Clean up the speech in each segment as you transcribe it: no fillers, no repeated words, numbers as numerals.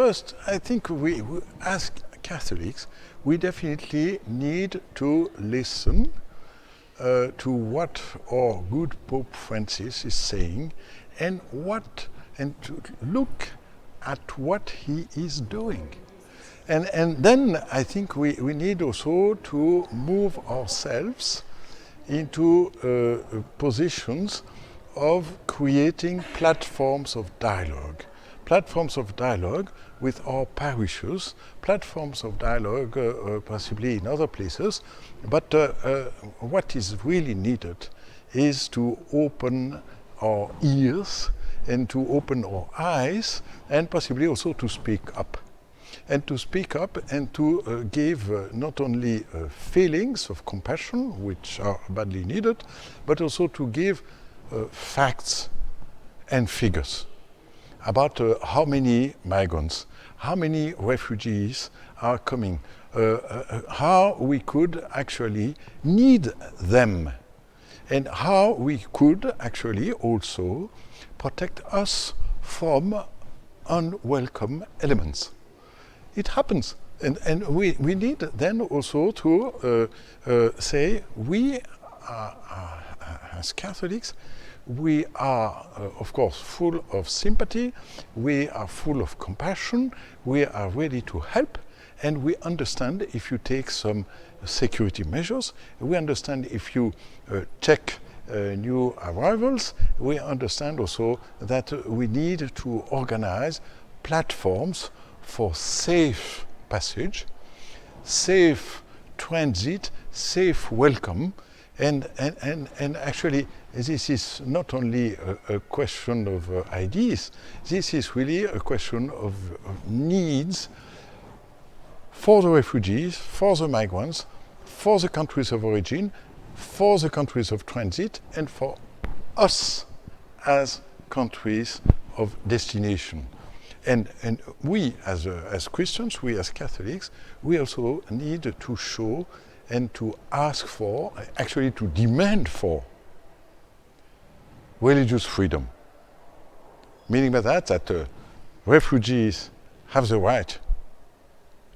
First, I think we as Catholics, we definitely need to listen to what our good Pope Francis is saying, and to look at what he is doing. And then I think we need also to move ourselves into positions of creating platforms of dialogue with our parishes, platforms of dialogue possibly in other places. But what is really needed is to open our ears and to open our eyes, and possibly also to speak up. And to speak up and to give not only feelings of compassion, which are badly needed, but also to give facts and figures about how many migrants, how many refugees are coming, how we could actually need them, and how we could actually also protect us from unwelcome elements. It happens, and we need then also to say we are, as Catholics, we are of course full of sympathy, we are full of compassion, we are ready to help, and we understand if you take some security measures, we understand if you check new arrivals, we understand also that we need to organize platforms for safe passage, safe transit, safe welcome, and actually this is not only a question of ideas, this is really a question of needs for the refugees, for the migrants, for the countries of origin, for the countries of transit, and for us as countries of destination. And we as Christians, we as Catholics, we also need to show and to ask for, actually to demand for, religious freedom. Meaning by that refugees have the right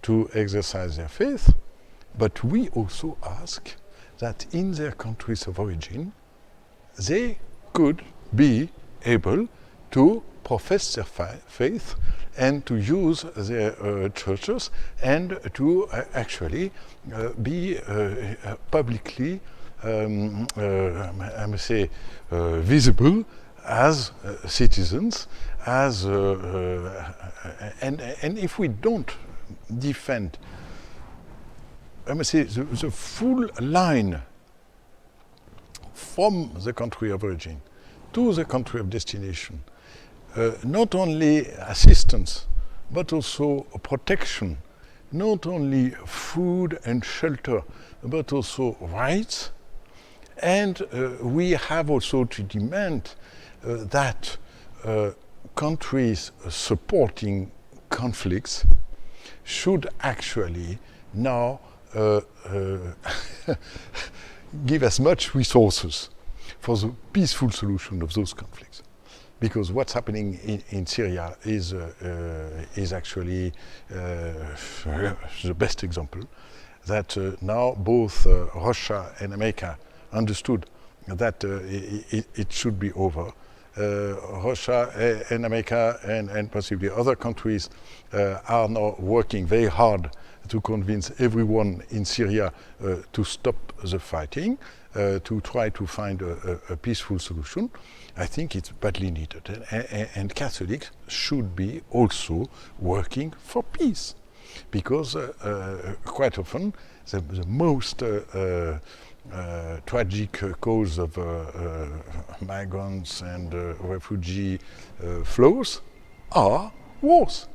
to exercise their faith, but we also ask that in their countries of origin, they could be able to profess their faith and to use their churches and to actually be publicly, I must say, visible as citizens, as and if we don't defend, I must say, the full line from the country of origin to the country of destination, not only assistance, but also protection, not only food and shelter, but also rights. And we have also to demand that countries supporting conflicts should actually now give as much resources for the peaceful solution of those conflicts. Because what's happening in Syria is actually the best example that now both Russia and America understood that it should be over. Russia and America and possibly other countries are now working very hard to convince everyone in Syria to stop the fighting, to try to find a peaceful solution. I think it's badly needed, and Catholics should be also working for peace, because quite often the most tragic cause of migrants and refugee flows are wars.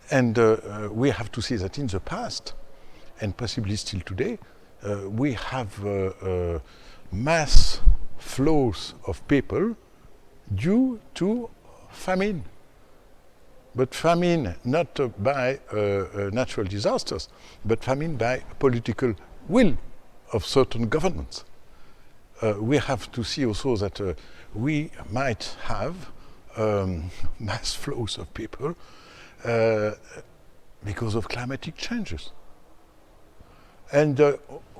And we have to see that in the past, and possibly still today, we have mass flows of people due to famine. But famine not by natural disasters, but famine by political will of certain governments. We have to see also that we might have mass flows of people because of climatic changes. And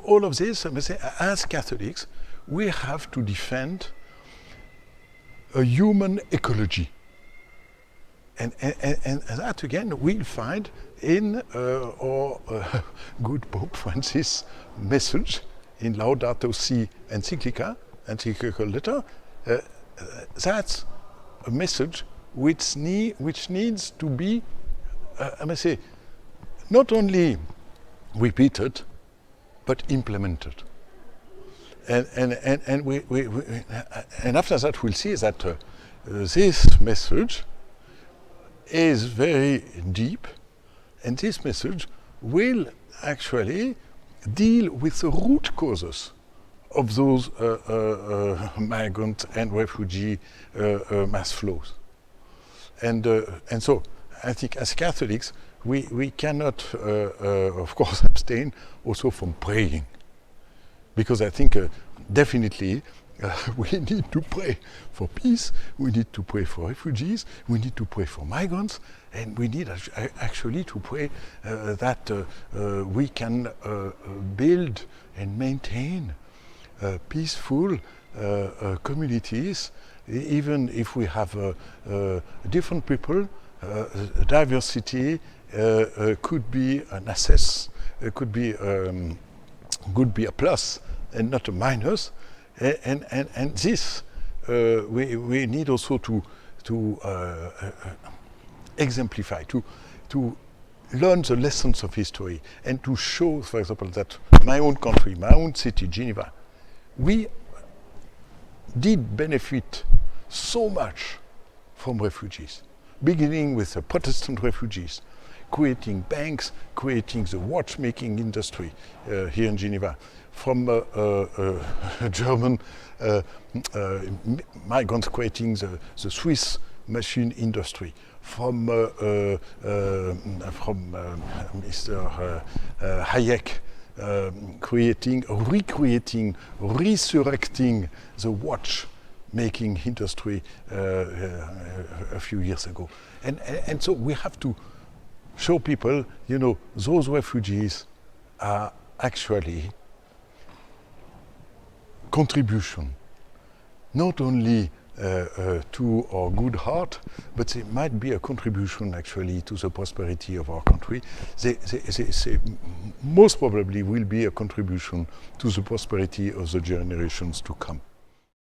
all of this, I must say, as Catholics, we have to defend a human ecology. And that, again, we'll find in our good Pope Francis' message in Laudato Si encyclical letter. That's a message which needs to be, I must say, not only repeated, but implemented. And after that, we'll see that this message is very deep, and this message will actually deal with the root causes of those migrant and refugee mass flows. And so I think as Catholics, we cannot, of course, abstain also from praying, because I think definitely we need to pray for peace, we need to pray for refugees, we need to pray for migrants, and we need actually to pray that we can build and maintain peaceful communities, even if we have different people. Diversity could be an asset, could be a plus and not a minus, and this we need also to exemplify, to learn the lessons of history, and to show, for example, that my own country, my own city, Geneva, we did benefit so much from refugees, beginning with the Protestant refugees, creating banks, creating the watchmaking industry here in Geneva, from German migrants creating the Swiss machine industry, from Mr. Hayek recreating, resurrecting the watchmaking industry a few years ago. And so we have to show people, those refugees are actually contribution, not only to our good heart, but they might be a contribution actually to the prosperity of our country. They most probably will be a contribution to the prosperity of the generations to come.